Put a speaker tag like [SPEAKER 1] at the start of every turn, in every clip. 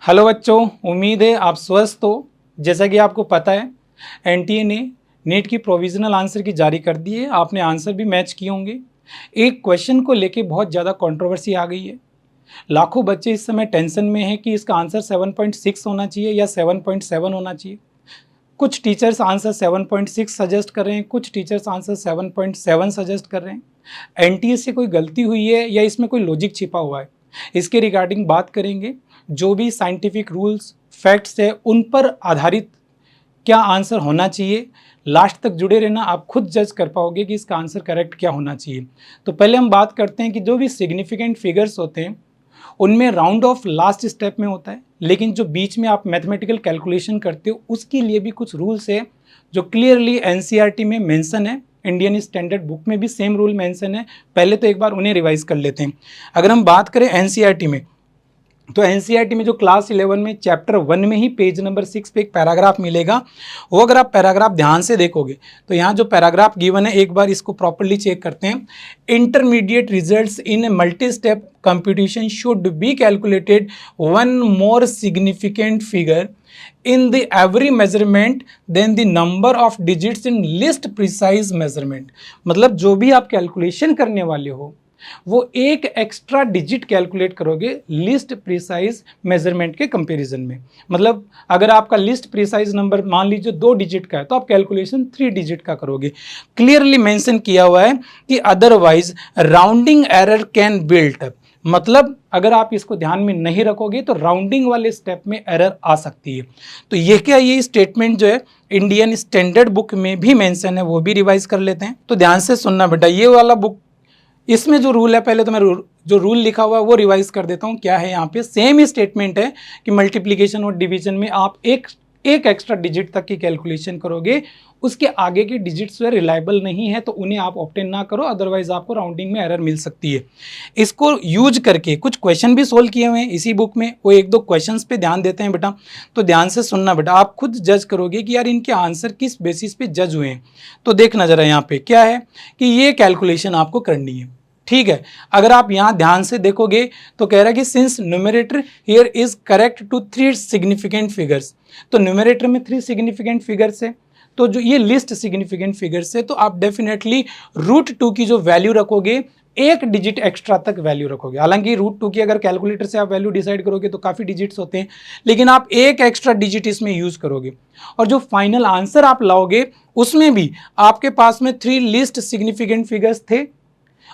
[SPEAKER 1] Hello बच्चों, उम्मीद है आप स्वस्थ हो। जैसा कि आपको पता है एनटीए ने नीट की प्रोविजनल आंसर की जारी कर दी है। आपने आंसर भी मैच किए होंगे। एक क्वेश्चन को लेके बहुत ज़्यादा कंट्रोवर्सी आ गई है। लाखों बच्चे इस समय टेंशन में हैं कि इसका आंसर 7.6 होना चाहिए या 7.7 होना चाहिए। कुछ टीचर्स आंसर 7.6 सजेस्ट कर रहे हैं, कुछ टीचर्स आंसर 7.7 सजेस्ट कर रहे हैं। एनटीए से कोई गलती हुई है या इसमें कोई लॉजिक छिपा हुआ है, इसके रिगार्डिंग बात करेंगे। जो भी साइंटिफिक रूल्स फैक्ट्स है उन पर आधारित क्या आंसर होना चाहिए, लास्ट तक जुड़े रहना, आप खुद जज कर पाओगे कि इसका आंसर करेक्ट क्या होना चाहिए। तो पहले हम बात करते हैं कि जो भी सिग्निफिकेंट फिगर्स होते हैं उनमें राउंड ऑफ लास्ट स्टेप में होता है, लेकिन जो बीच में आप मैथमेटिकल कैलकुलेशन करते हो उसके लिए भी कुछ रूल्स है जो क्लियरली एनसीईआरटी में मेंशन है। इंडियन स्टैंडर्ड बुक में भी सेम रूल मेंशन है। पहले तो एक बार उन्हें रिवाइज कर लेते हैं। अगर हम बात करें एनसीईआरटी में, तो एनसीईआरटी में जो क्लास 11 में चैप्टर 1 में ही पेज नंबर 6 पे एक पैराग्राफ मिलेगा। वो अगर आप पैराग्राफ ध्यान से देखोगे तो यहाँ जो पैराग्राफ गिवन है, एक बार इसको प्रॉपर्ली चेक करते हैं। Intermediate results in a multi step computation should be calculated one more significant figure in the every measurement then the number of digits in least precise measurement। मतलब जो भी आप calculation करने वाले हो वो एक एक्स्ट्रा डिजिट कैलकुलेट करोगे लिस्ट प्रिसाइज मेजरमेंट के कंपैरिजन में। मतलब अगर आपका लिस्ट प्रिसाइज नंबर मान लीजिए 2 डिजिट का है तो आप कैलकुलेशन 3 डिजिट का करोगे। क्लियरली मेंशन किया हुआ है कि otherwise rounding error can built up. मतलब अगर आप इसको ध्यान में नहीं रखोगे तो राउंडिंग वाले स्टेप में एरर आ सकती है। तो ये स्टेटमेंट जो है इंडियन स्टैंडर्ड बुक में भी मेंशन है, वो भी रिवाइज कर लेते हैं। तो ध्यान से सुनना बेटा, ये वाला बुक, इसमें जो रूल है, पहले तो मैं जो रूल लिखा हुआ है वो रिवाइज कर देता हूँ। क्या है यहाँ पे, सेम ही स्टेटमेंट है कि मल्टीप्लिकेशन और डिवीजन में आप एक एक्स्ट्रा डिजिट तक की कैलकुलेशन करोगे, उसके आगे के डिजिट्स जो रिलायबल नहीं है तो उन्हें आप ऑप्टेन ना करो, अदरवाइज आपको राउंडिंग में एरर मिल सकती है। इसको यूज करके कुछ क्वेश्चन भी सोल्व किए हुए हैं इसी बुक में, वो एक दो क्वेश्चंस पे ध्यान देते हैं बेटा। तो ध्यान से सुनना बेटा, आप खुद जज करोगे कि यार इनके आंसर किस बेसिस पे जज हुए हैं। तो देखना जरा यहाँ पे क्या है कि ये कैलकुलेशन आपको करनी है, ठीक है। अगर आप यहां ध्यान से देखोगे तो कह रहा है कि since numerator here is correct to 3 significant figures. तो न्यूमरेटर में 3 सिग्निफिकेंट फिगर्स है, तो जो ये लिस्ट सिग्निफिकेंट फिगर्स है तो आप डेफिनेटली √2 की जो वैल्यू रखोगे एक डिजिट एक्स्ट्रा तक वैल्यू रखोगे। हालांकि √2 की अगर कैलकुलेटर से आप वैल्यू डिसाइड करोगे तो काफ़ी डिजिट्स होते हैं, लेकिन आप एक एक्स्ट्रा डिजिट इसमें यूज करोगे और जो फाइनल आंसर आप लाओगे उसमें भी आपके पास में 3 लिस्ट सिग्निफिकेंट फिगर्स थे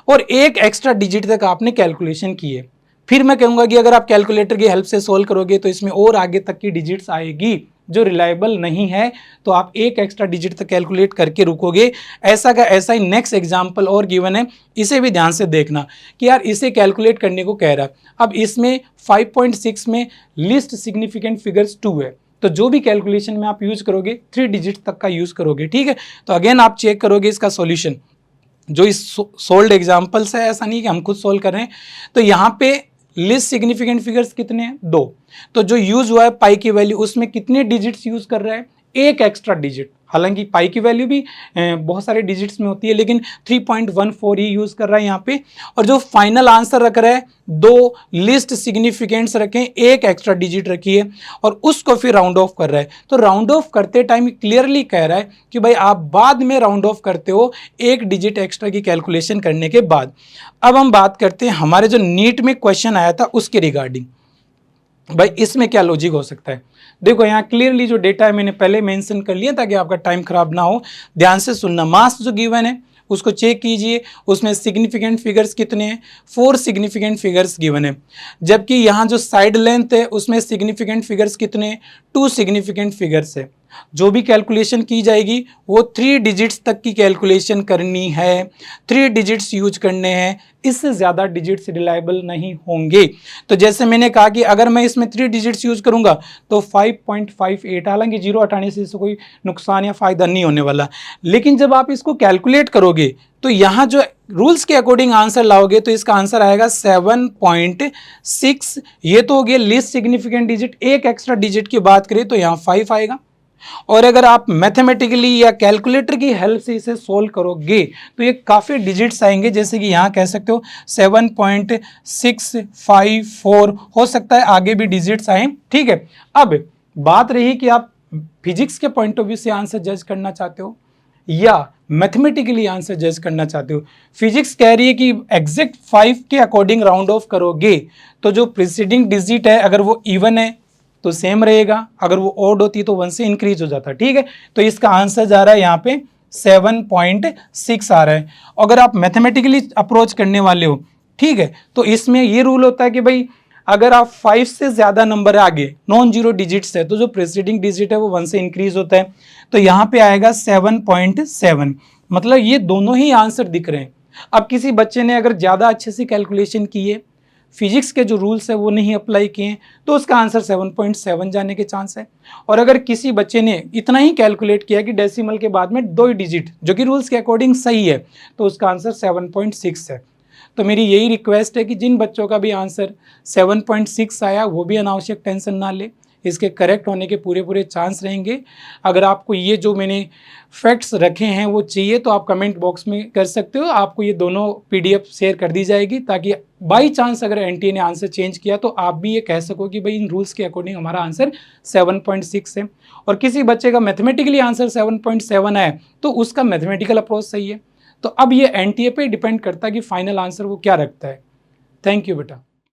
[SPEAKER 1] और एक एक्स्ट्रा डिजिट तक आपने कैलकुलेशन की है। फिर मैं कहूँगा कि अगर आप कैलकुलेटर की हेल्प से सोल्व करोगे तो इसमें और आगे तक की डिजिट्स आएगी जो रिलायबल नहीं है, तो आप एक एक्स्ट्रा डिजिट तक कैलकुलेट करके रुकोगे। ऐसा का ऐसा ही नेक्स्ट एग्जाम्पल और गिवन है, इसे भी ध्यान से देखना कि यार इसे कैलकुलेट करने को कह रहा है। अब इसमें 5.6 में लिस्ट सिग्निफिकेंट फिगर्स 2 है, तो जो भी कैलकुलेशन में आप यूज करोगे 3 डिजिट तक का यूज करोगे, ठीक है। तो अगेन आप चेक करोगे इसका सॉल्यूशन। जो इस सोल्ड एग्जाम्पल्स है, ऐसा नहीं कि हम खुद सोल्व कर रहे हैं। तो यहाँ पे लिस्ट सिग्निफिकेंट फिगर्स कितने हैं, 2। तो जो यूज हुआ है पाई की वैल्यू, उसमें कितने डिजिट्स यूज कर रहा है, एक एक्स्ट्रा डिजिट। हालांकि पाई की वैल्यू भी बहुत सारे डिजिट्स में होती है, लेकिन 3.14 ही यूज कर रहा है यहाँ पे। और जो फाइनल आंसर रख रहा है 2 लिस्ट सिग्निफिकेंट्स रखें, एक एक्स्ट्रा डिजिट रखी है और उसको फिर राउंड ऑफ कर रहा है। तो राउंड ऑफ करते टाइम क्लियरली कह रहा है कि भाई आप बाद में राउंड ऑफ करते हो एक डिजिट एक्स्ट्रा की कैलकुलेशन करने के बाद। अब हम बात करते हैं हमारे जो नीट में क्वेश्चन आया था उसके रिगार्डिंग। भाई इसमें क्या लॉजिक हो सकता है, देखो यहाँ क्लियरली जो डेटा है मैंने पहले मेंशन कर लिया ताकि आपका टाइम खराब ना हो। ध्यान से सुनना, मास जो गिवन है उसको चेक कीजिए, उसमें सिग्निफिकेंट फिगर्स कितने हैं, 4 सिग्निफिकेंट फिगर्स गिवन है। जबकि यहाँ जो साइड लेंथ है उसमें सिग्निफिकेंट फिगर्स कितने हैं, 2 सिग्निफिकेंट फिगर्स है। जो भी कैलकुलेशन की जाएगी वो 3 डिजिट्स तक की कैलकुलेशन करनी है, 3 डिजिट्स यूज करने हैं, इससे ज़्यादा डिजिट्स रिलायबल नहीं होंगे। तो जैसे मैंने कहा कि अगर मैं इसमें 3 डिजिट्स यूज करूंगा तो 5.58, हालांकि 0 हटाने से इससे कोई नुकसान या फ़ायदा नहीं होने वाला, लेकिन जब आप इसको कैलकुलेट करोगे तो यहाँ जो रूल्स के अकॉर्डिंग आंसर लाओगे तो इसका आंसर आएगा 7.6। ये तो हो गया लिस्ट सिग्निफिकेंट डिजिट। एक एक्स्ट्रा डिजिट की बात करें तो यहाँ 5 आएगा। और अगर आप मैथमेटिकली या कैलकुलेटर की हेल्प से इसे सोल्व करोगे तो ये काफ़ी डिजिट्स आएंगे, जैसे कि यहाँ कह सकते हो 7.654 हो सकता है आगे भी डिजिट्स आए। ठीक है, अब बात रही कि आप फिजिक्स के पॉइंट ऑफ व्यू से आंसर जज करना चाहते हो या मैथमेटिकली आंसर जज करना चाहते हो। फिजिक्स कह रही है कि एग्जैक्ट 5 के अकॉर्डिंग राउंड ऑफ करोगे तो जो प्रीसीडिंग डिजिट है अगर वो इवन है तो सेम रहेगा, अगर वो ऑड होती है तो 1 से इंक्रीज हो जाता है। ठीक है, तो इसका आंसर जा रहा है यहाँ पे 7.6 आ रहा है। अगर आप मैथमेटिकली अप्रोच करने वाले हो, ठीक है, तो इसमें ये रूल होता है कि भाई अगर आप 5 से ज़्यादा नंबर आगे नॉन जीरो डिजिट्स है तो जो प्रेसिडिंग डिजिट है वो 1 से इंक्रीज होता है। तो यहाँ पे आएगा 7.7, मतलब ये दोनों ही आंसर दिख रहे हैं। अब किसी बच्चे ने अगर ज़्यादा अच्छे से कैलकुलेशन की है, फिजिक्स के जो रूल्स है वो नहीं अप्लाई किए हैं, तो उसका आंसर 7.7 जाने के चांस है। और अगर किसी बच्चे ने इतना ही कैलकुलेट किया कि डेसिमल के बाद में 2 डिजिट जो कि रूल्स के अकॉर्डिंग सही है, तो उसका आंसर 7.6 है। तो मेरी यही रिक्वेस्ट है कि जिन बच्चों का भी आंसर 7.6 आया वो भी अनावश्यक टेंशन ना ले, इसके करेक्ट होने के पूरे पूरे चांस रहेंगे। अगर आपको ये जो मैंने फैक्ट्स रखे हैं वो चाहिए तो आप कमेंट बॉक्स में कर सकते हो, आपको ये दोनों PDF शेयर कर दी जाएगी, ताकि बाई चांस अगर NTA ने आंसर चेंज किया तो आप भी ये कह सको कि भाई इन रूल्स के अकॉर्डिंग हमारा आंसर 7.6 है। और किसी बच्चे का मैथमेटिकली आंसर 7.7 है तो उसका मैथमेटिकल अप्रोच सही है। तो अब ये NTA पे डिपेंड करता है कि फाइनल आंसर वो क्या रखता है। थैंक यू बेटा।